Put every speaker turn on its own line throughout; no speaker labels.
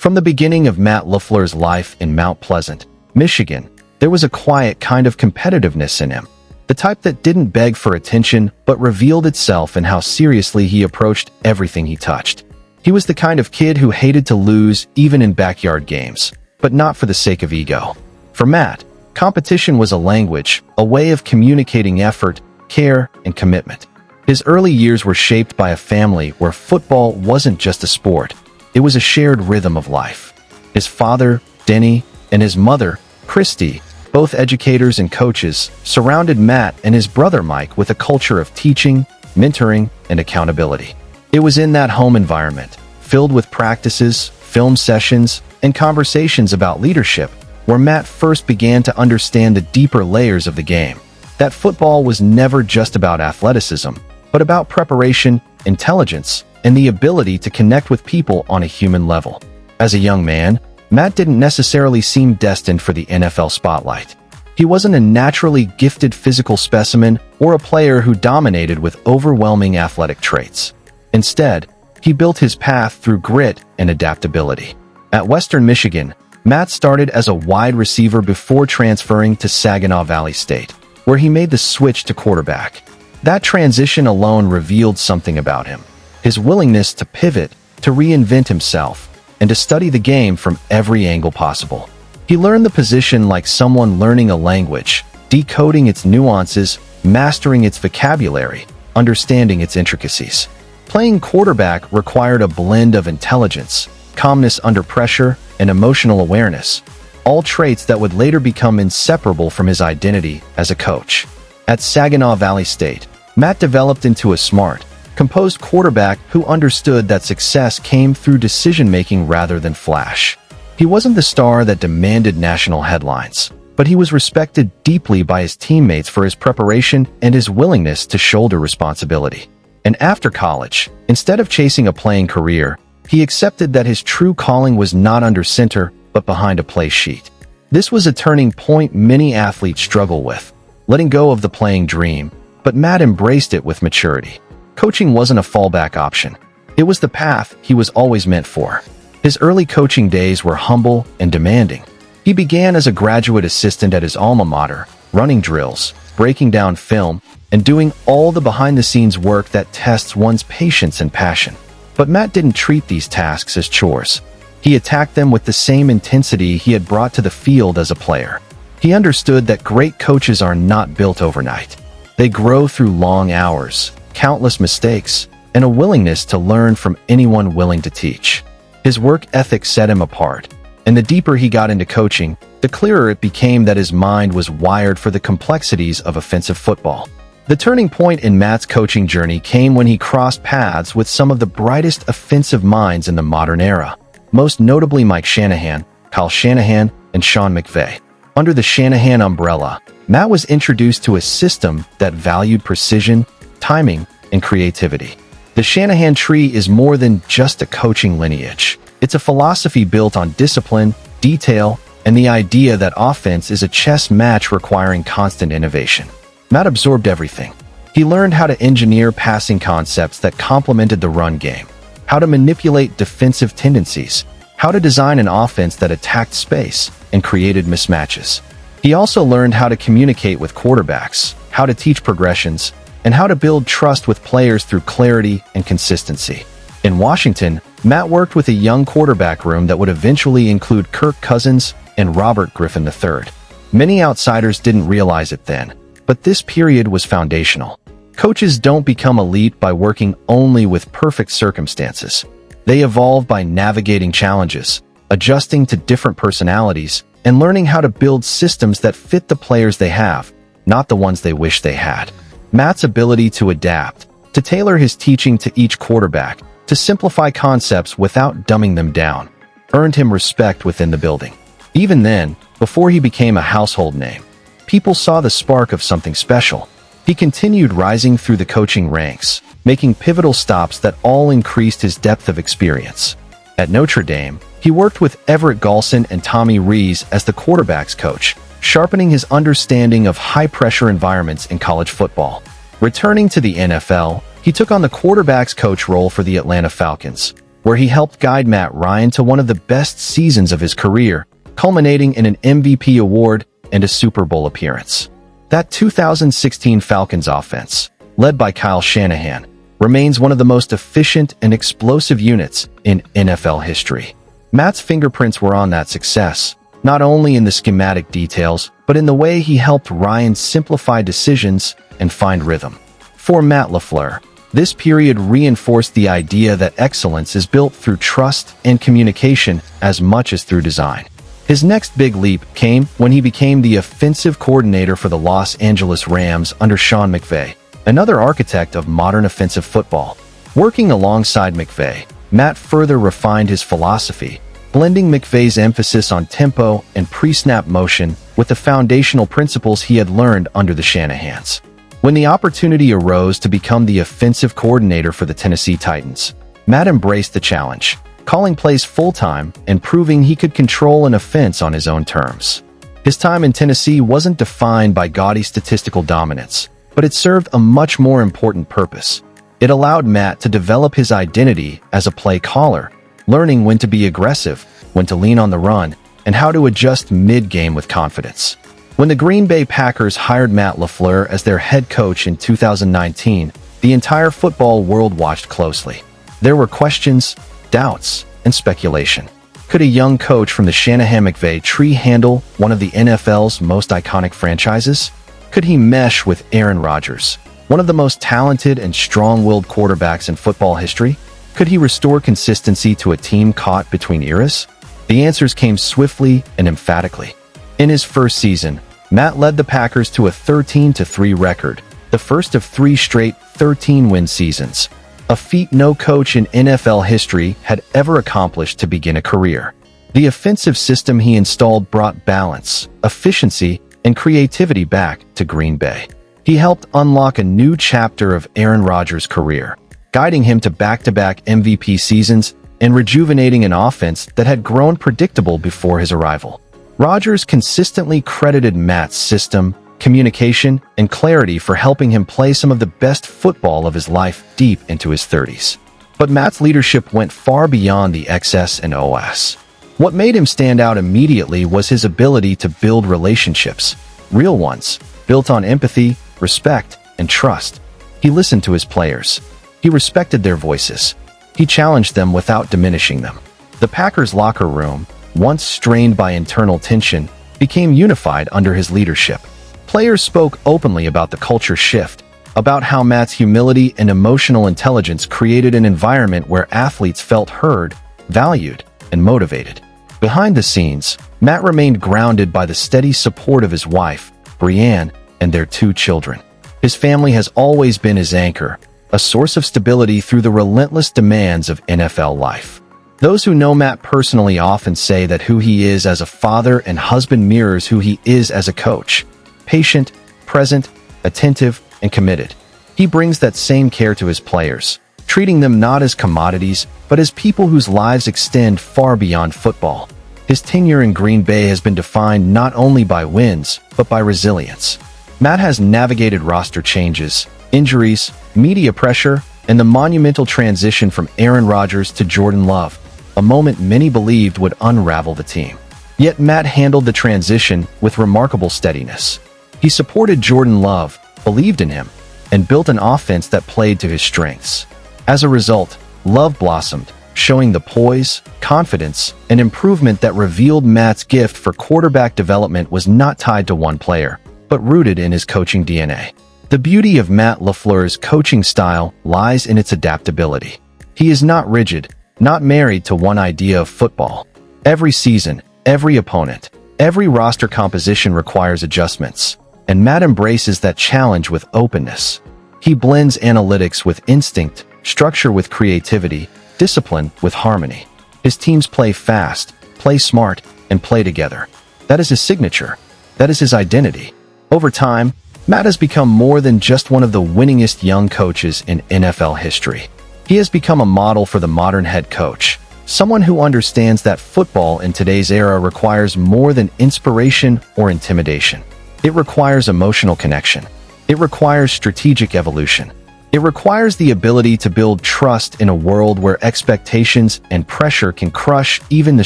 From the beginning of Matt LaFleur's life in Mount Pleasant, Michigan, there was a quiet kind of competitiveness in him. The type that didn't beg for attention but revealed itself in how seriously he approached everything he touched. He was the kind of kid who hated to lose even in backyard games, but not for the sake of ego. For Matt, competition was a language, a way of communicating effort, care, and commitment. His early years were shaped by a family where football wasn't just a sport, it was a shared rhythm of life. His father, Denny, and his mother, Christy, both educators and coaches, surrounded Matt and his brother Mike with a culture of teaching, mentoring, and accountability. It was in that home environment, filled with practices, film sessions, and conversations about leadership, where Matt first began to understand the deeper layers of the game. That football was never just about athleticism, but about preparation, intelligence, and the ability to connect with people on a human level. As a young man, Matt didn't necessarily seem destined for the NFL spotlight. He wasn't a naturally gifted physical specimen or a player who dominated with overwhelming athletic traits. Instead, he built his path through grit and adaptability. At Western Michigan, Matt started as a wide receiver before transferring to Saginaw Valley State, where he made the switch to quarterback. That transition alone revealed something about him: his willingness to pivot, to reinvent himself, and to study the game from every angle possible. He learned the position like someone learning a language, decoding its nuances, mastering its vocabulary, understanding its intricacies. Playing quarterback required a blend of intelligence, calmness under pressure, and emotional awareness, all traits that would later become inseparable from his identity as a coach. At Saginaw Valley State, Matt developed into a smart, composed quarterback who understood that success came through decision-making rather than flash. He wasn't the star that demanded national headlines, but he was respected deeply by his teammates for his preparation and his willingness to shoulder responsibility. And after college, instead of chasing a playing career, he accepted that his true calling was not under center, but behind a play sheet. This was a turning point many athletes struggle with, letting go of the playing dream, but Matt embraced it with maturity. Coaching wasn't a fallback option. It was the path he was always meant for. His early coaching days were humble and demanding. He began as a graduate assistant at his alma mater, running drills, breaking down film, and doing all the behind-the-scenes work that tests one's patience and passion. But Matt didn't treat these tasks as chores. He attacked them with the same intensity he had brought to the field as a player. He understood that great coaches are not built overnight. They grow through long hours, countless mistakes, and a willingness to learn from anyone willing to teach. His work ethic set him apart, and the deeper he got into coaching, the clearer it became that his mind was wired for the complexities of offensive football. The turning point in Matt's coaching journey came when he crossed paths with some of the brightest offensive minds in the modern era, most notably Mike Shanahan, Kyle Shanahan, and Sean McVay. Under the Shanahan umbrella, Matt was introduced to a system that valued precision, timing, and creativity. The Shanahan tree is more than just a coaching lineage. It's a philosophy built on discipline, detail, and the idea that offense is a chess match requiring constant innovation. Matt absorbed everything. He learned how to engineer passing concepts that complemented the run game, how to manipulate defensive tendencies, how to design an offense that attacked space and created mismatches. He also learned how to communicate with quarterbacks, how to teach progressions, and how to build trust with players through clarity and consistency. In Washington, Matt worked with a young quarterback room that would eventually include Kirk Cousins and Robert Griffin III. Many outsiders didn't realize it then, but this period was foundational. Coaches don't become elite by working only with perfect circumstances. They evolve by navigating challenges, adjusting to different personalities, and learning how to build systems that fit the players they have, not the ones they wish they had. Matt's ability to adapt, to tailor his teaching to each quarterback, to simplify concepts without dumbing them down, earned him respect within the building. Even then, before he became a household name, people saw the spark of something special. He continued rising through the coaching ranks, making pivotal stops that all increased his depth of experience. At Notre Dame, he worked with Everett Galson and Tommy Rees as the quarterback's coach, sharpening his understanding of high-pressure environments in college football. Returning to the NFL, he took on the quarterback's coach role for the Atlanta Falcons, where he helped guide Matt Ryan to one of the best seasons of his career, culminating in an MVP award and a Super Bowl appearance. That 2016 Falcons offense, led by Kyle Shanahan, remains one of the most efficient and explosive units in NFL history. Matt's fingerprints were on that success, not only in the schematic details, but in the way he helped Ryan simplify decisions and find rhythm. For Matt LaFleur, this period reinforced the idea that excellence is built through trust and communication as much as through design. His next big leap came when he became the offensive coordinator for the Los Angeles Rams under Sean McVay, another architect of modern offensive football. Working alongside McVay, Matt further refined his philosophy, blending McVay's emphasis on tempo and pre-snap motion with the foundational principles he had learned under the Shanahans. When the opportunity arose to become the offensive coordinator for the Tennessee Titans, Matt embraced the challenge, calling plays full-time and proving he could control an offense on his own terms. His time in Tennessee wasn't defined by gaudy statistical dominance, but it served a much more important purpose. It allowed Matt to develop his identity as a play caller, learning when to be aggressive, when to lean on the run, and how to adjust mid-game with confidence. When the Green Bay Packers hired Matt LaFleur as their head coach in 2019, the entire football world watched closely. There were questions, doubts, and speculation. Could a young coach from the Shanahan-McVay tree handle one of the NFL's most iconic franchises? Could he mesh with Aaron Rodgers, one of the most talented and strong-willed quarterbacks in football history? Could he restore consistency to a team caught between eras? The answers came swiftly and emphatically. In his first season, Matt led the Packers to a 13-3 record, the first of 3 straight 13-win seasons, a feat no coach in NFL history had ever accomplished to begin a career. The offensive system he installed brought balance, efficiency, and creativity back to Green Bay. He helped unlock a new chapter of Aaron Rodgers' career, guiding him to back-to-back MVP seasons and rejuvenating an offense that had grown predictable before his arrival. Rodgers consistently credited Matt's system, communication, and clarity for helping him play some of the best football of his life deep into his 30s. But Matt's leadership went far beyond the X's and O's. What made him stand out immediately was his ability to build relationships, real ones, built on empathy, respect, and trust. He listened to his players. He respected their voices. He challenged them without diminishing them. The Packers' locker room, once strained by internal tension, became unified under his leadership. Players spoke openly about the culture shift, about how Matt's humility and emotional intelligence created an environment where athletes felt heard, valued, and motivated. Behind the scenes, Matt remained grounded by the steady support of his wife, Brianne, and their 2 children. His family has always been his anchor, a source of stability through the relentless demands of NFL life. Those who know Matt personally often say that who he is as a father and husband mirrors who he is as a coach. Patient, present, attentive, and committed. He brings that same care to his players, treating them not as commodities, but as people whose lives extend far beyond football. His tenure in Green Bay has been defined not only by wins, but by resilience. Matt has navigated roster changes, injuries, media pressure, and the monumental transition from Aaron Rodgers to Jordan Love, a moment many believed would unravel the team. Yet Matt handled the transition with remarkable steadiness. He supported Jordan Love, believed in him, and built an offense that played to his strengths. As a result, Love blossomed, showing the poise, confidence, and improvement that revealed Matt's gift for quarterback development was not tied to one player, but rooted in his coaching DNA. The beauty of Matt LaFleur's coaching style lies in its adaptability. He is not rigid, not married to one idea of football. Every season, every opponent, every roster composition requires adjustments, and Matt embraces that challenge with openness. He blends analytics with instinct, structure with creativity, discipline with harmony. His teams play fast, play smart, and play together. That is his signature. That is his identity. Over time, Matt has become more than just one of the winningest young coaches in NFL history. He has become a model for the modern head coach, someone who understands that football in today's era requires more than inspiration or intimidation. It requires emotional connection. It requires strategic evolution. It requires the ability to build trust in a world where expectations and pressure can crush even the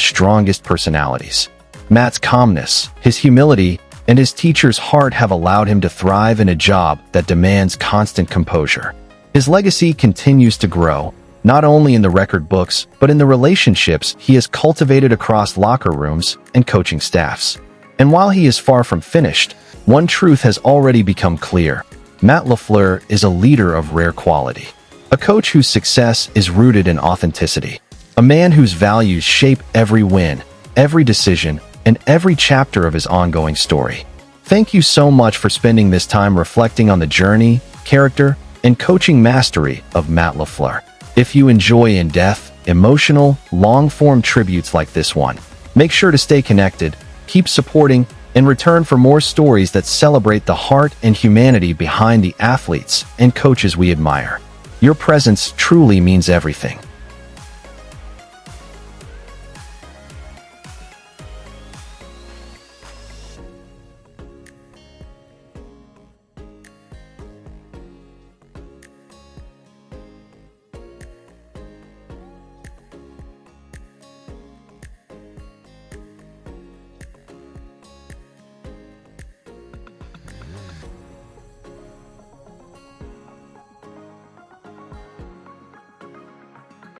strongest personalities. Matt's calmness, his humility, and his teacher's heart have allowed him to thrive in a job that demands constant composure. His legacy continues to grow, not only in the record books, but in the relationships he has cultivated across locker rooms and coaching staffs. And while he is far from finished, one truth has already become clear. Matt LaFleur is a leader of rare quality. A coach whose success is rooted in authenticity. A man whose values shape every win, every decision, and every chapter of his ongoing story. Thank you so much for spending this time reflecting on the journey, character, and coaching mastery of Matt LaFleur. If you enjoy in-depth, emotional, long-form tributes like this one, make sure to stay connected, keep supporting, and return for more stories that celebrate the heart and humanity behind the athletes and coaches we admire. Your presence truly means everything.